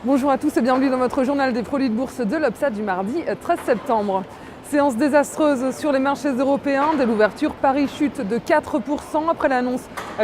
Bonjour à tous et bienvenue dans votre journal des produits de bourse de l'Obsa du mardi 13 septembre. Séance désastreuse sur les marchés européens. Dès l'ouverture, Paris chute de 4% après l'annonce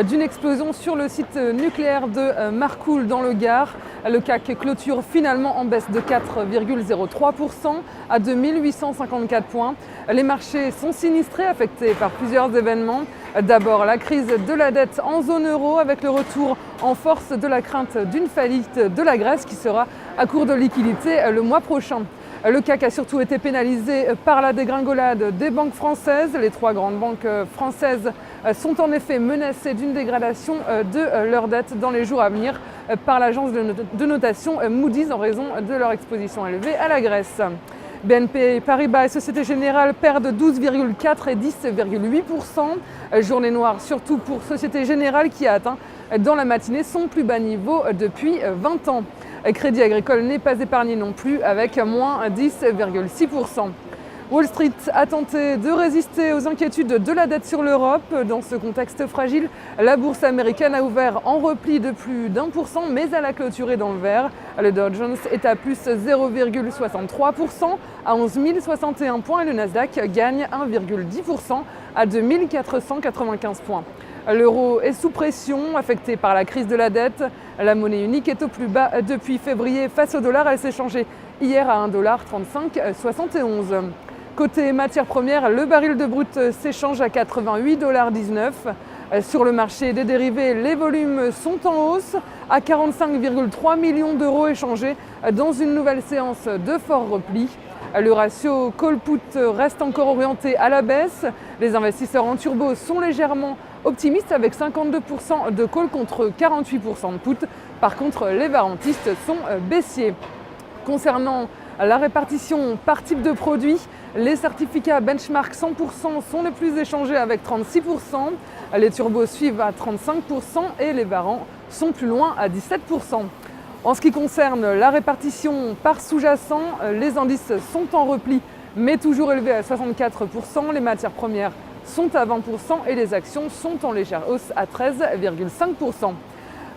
d'une explosion sur le site nucléaire de Marcoule dans le Gard. Le CAC clôture finalement en baisse de 4,03% à 2854 points. Les marchés sont sinistrés, affectés par plusieurs événements. D'abord, la crise de la dette en zone euro avec le retour en force de la crainte d'une faillite de la Grèce qui sera à court de liquidité le mois prochain. Le CAC a surtout été pénalisé par la dégringolade des banques françaises. Les trois grandes banques françaises sont en effet menacées d'une dégradation de leur dette dans les jours à venir par l'agence de notation Moody's en raison de leur exposition élevée à la Grèce. BNP Paribas et Société Générale perdent 12,4 et 10,8%. Journée noire surtout pour Société Générale qui a atteint dans la matinée son plus bas niveau depuis 20 ans. Crédit Agricole n'est pas épargné non plus avec moins 10,6%. Wall Street a tenté de résister aux inquiétudes de la dette sur l'Europe. Dans ce contexte fragile, la bourse américaine a ouvert en repli de plus d'1%, mais elle a clôturé dans le vert. Le Dow Jones est à plus 0,63% à 11 061 points et le Nasdaq gagne 1,10% à 2495 points. L'euro est sous pression, affecté par la crise de la dette. La monnaie unique est au plus bas depuis février face au dollar. Elle s'est changée hier à 1,3571 $. Côté matières premières, le baril de brut s'échange à 88,19 $. Sur le marché des dérivés, les volumes sont en hausse à 45,3 millions d'euros échangés dans une nouvelle séance de fort repli. Le ratio call-put reste encore orienté à la baisse. Les investisseurs en turbo sont légèrement optimistes avec 52% de call contre 48% de put. Par contre, les varantistes sont baissiers. Concernant la répartition par type de produit, les certificats benchmark 100% sont les plus échangés avec 36%. Les turbos suivent à 35% et les varans sont plus loin à 17%. En ce qui concerne la répartition par sous-jacent, les indices sont en repli mais toujours élevés à 64%. Les matières premières sont à 20% et les actions sont en légère hausse à 13,5%.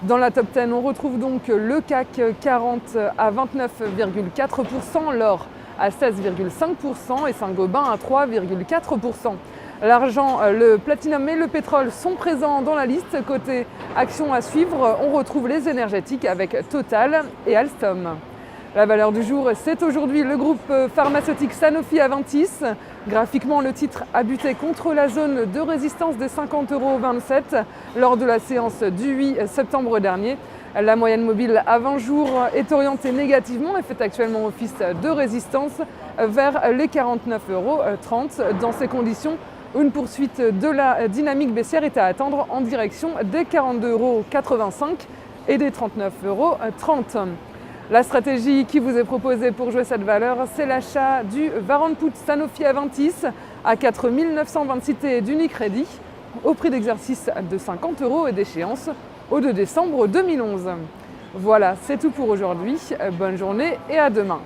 Dans la top 10, on retrouve donc le CAC 40 à 29,4%, l'or à 16,5% et Saint-Gobain à 3,4%. L'argent, le platinum et le pétrole sont présents dans la liste. Côté actions à suivre, on retrouve les énergétiques avec Total et Alstom. La valeur du jour, c'est aujourd'hui le groupe pharmaceutique Sanofi-Aventis. Graphiquement, le titre a buté contre la zone de résistance des 50,27 € lors de la séance du 8 septembre dernier. La moyenne mobile à 20 jours est orientée négativement et fait actuellement office de résistance vers les 49,30 €. Dans ces conditions, une poursuite de la dynamique baissière est à attendre en direction des 42,85 € et des 39,30 €. La stratégie qui vous est proposée pour jouer cette valeur, c'est l'achat du Warrant Put Sanofi-Aventis à 4 926 T d'Unicredit au prix d'exercice de 50 € et d'échéance au 2 décembre 2011. Voilà, c'est tout pour aujourd'hui. Bonne journée et à demain.